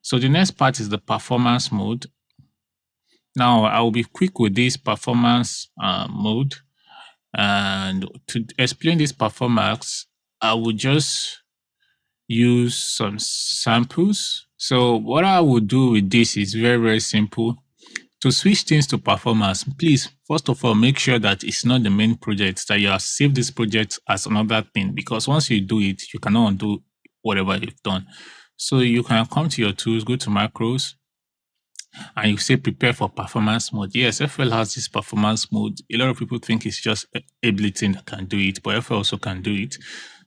So the next part is the performance mode. Now I will be quick with this performance mode, and to explain this performance, I will just use some samples. So what I will do with this is very, very simple. To switch things to performance, please, first of all, make sure that it's not the main project, that you have saved this project as another thing, because once you do it, you cannot undo whatever you've done. So you can come to your tools, go to macros, and you say prepare for performance mode. Yes, FL has this performance mode. A lot of people think it's just Ableton that can do it, but FL also can do it.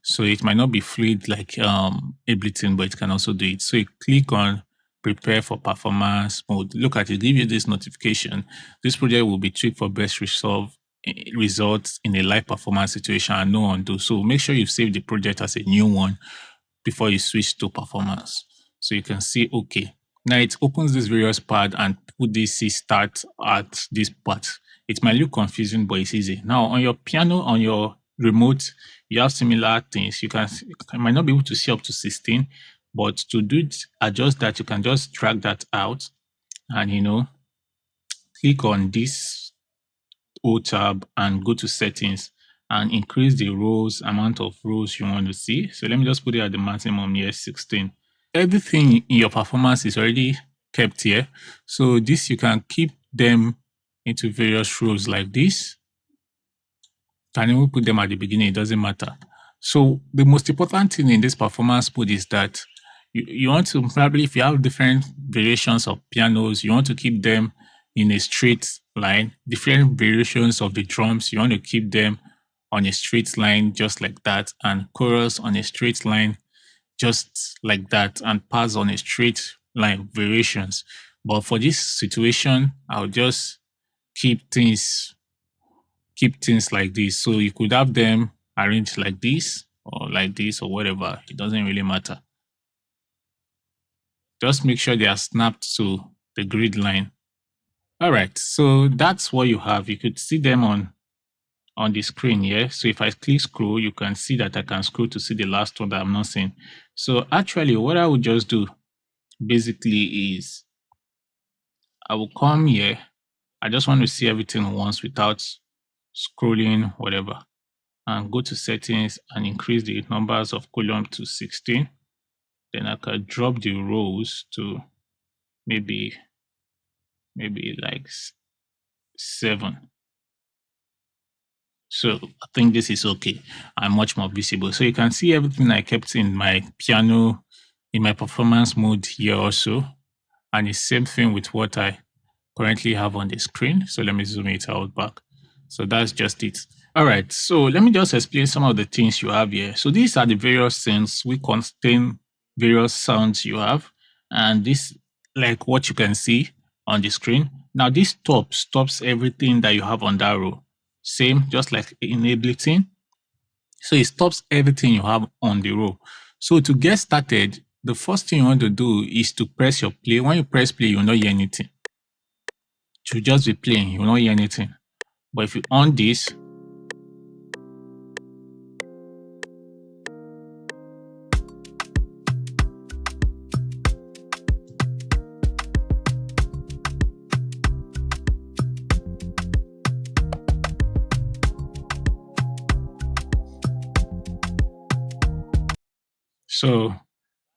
So it might not be fluid like Ableton, but it can also do it. So you click on prepare for performance mode. Look at it, give you this notification. This project will be tweaked for best results in a live performance situation and no undo. So make sure you've saved the project as a new one before you switch to performance. So you can see, okay, now it opens this various part and put this C start at this part. It might look confusing, but it's easy. Now on your piano, on your remote, you have similar things. You might not be able to see up to 16, but to do it, adjust that, you can just drag that out and click on this O tab and go to settings and increase the amount of rows you want to see. So let me just put it at the maximum here, 16. Everything in your performance is already kept here. So this, you can keep them into various rows like this. Can even put them at the beginning, it doesn't matter. So the most important thing in this performance mode is that you want to, probably if you have different variations of pianos, you want to keep them in a straight line. Different variations of the drums, you want to keep them on a straight line just like that, and chorus on a straight line just like that, and pass on a straight line variations. But for this situation, I'll just keep things like this. So you could have them arranged like this or whatever. It doesn't really matter. Just make sure they are snapped to the grid line. All right, so that's what you have. You could see them on the screen here. So if I click scroll, you can see that I can scroll to see the last one that I'm not seeing. So actually what I would just do basically is I will come here. I just want to see everything once without scrolling, whatever, and go to settings and increase the numbers of column to 16. Then I can drop the rows to maybe like 7. So I think this is okay and much more visible. So you can see everything I kept in my piano, in my performance mode here also. And the same thing with what I currently have on the screen. So let me zoom it out back. So that's just it. All right, so let me just explain some of the things you have here. So these are the various things we contain various sounds you have. And this, like what you can see on the screen. Now this stops everything that you have on that row. Same, just like in Ableton. So it stops everything you have on the row. So to get started, the first thing you want to do is to press your play. When you press play, you will not hear anything. It will just be playing, you will not hear anything. But if you on this, so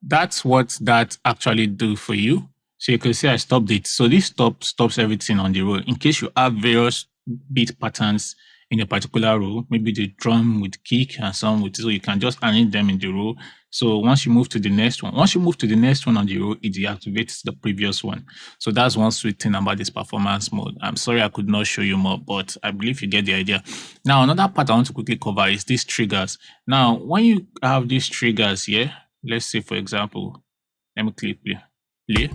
that's what that actually do for you. So you can see I stopped it. So this stops everything on the row. In case you have various beat patterns in a particular row, maybe the drum with kick and some with, so you can just arrange them in the row. So once you move to the next one, on the row, it deactivates the previous one. So that's one sweet thing about this performance mode. I'm sorry I could not show you more, but I believe you get the idea. Now, another part I want to quickly cover is these triggers. Now, when you have these triggers here, let's say, for example, let me click play.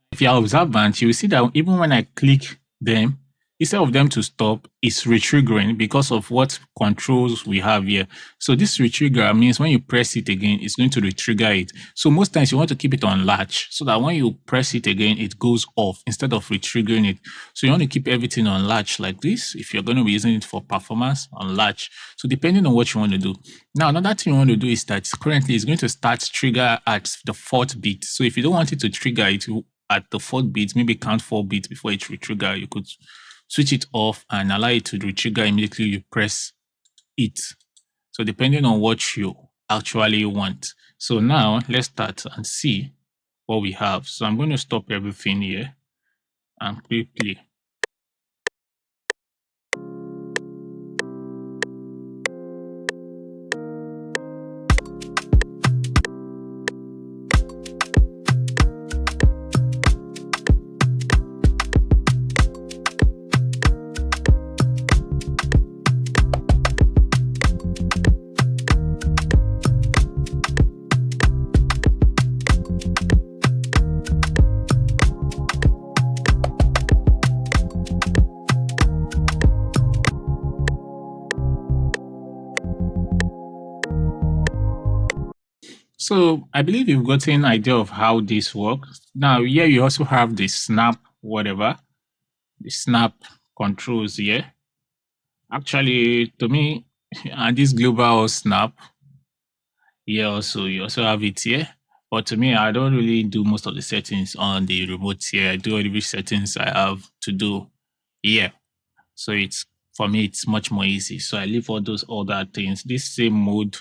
If you are observant, you will see that even when I click them, instead of them to stop, it's retriggering because of what controls we have here. So this retrigger means when you press it again, it's going to retrigger it. So most times you want to keep it on latch so that when you press it again, it goes off instead of retriggering it. So you want to keep everything on latch like this if you're going to be using it for performance on latch. So depending on what you want to do. Now, another thing you want to do is that currently it's going to start trigger at the fourth beat. So if you don't want it to trigger it at the fourth beat, maybe count 4 beats before it trigger, you could switch it off and allow it to trigger immediately you press it. So depending on what you actually want. So now let's start and see what we have. So I'm going to stop everything here and click play. So I believe you've gotten an idea of how this works. Now here you also have the snap whatever, the snap controls here. Actually, to me, and this global snap here also, you also have it here. But to me, I don't really do most of the settings on the remote here. I do every settings I have to do here. So it's for me, it's much more easy. So I leave all those other things. This same mode,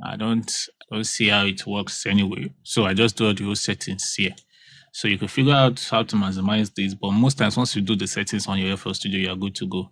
I don't see how it works anyway. So I just do all the whole settings here. So you can figure out how to maximize this. But most times, once you do the settings on your FL Studio, you're good to go.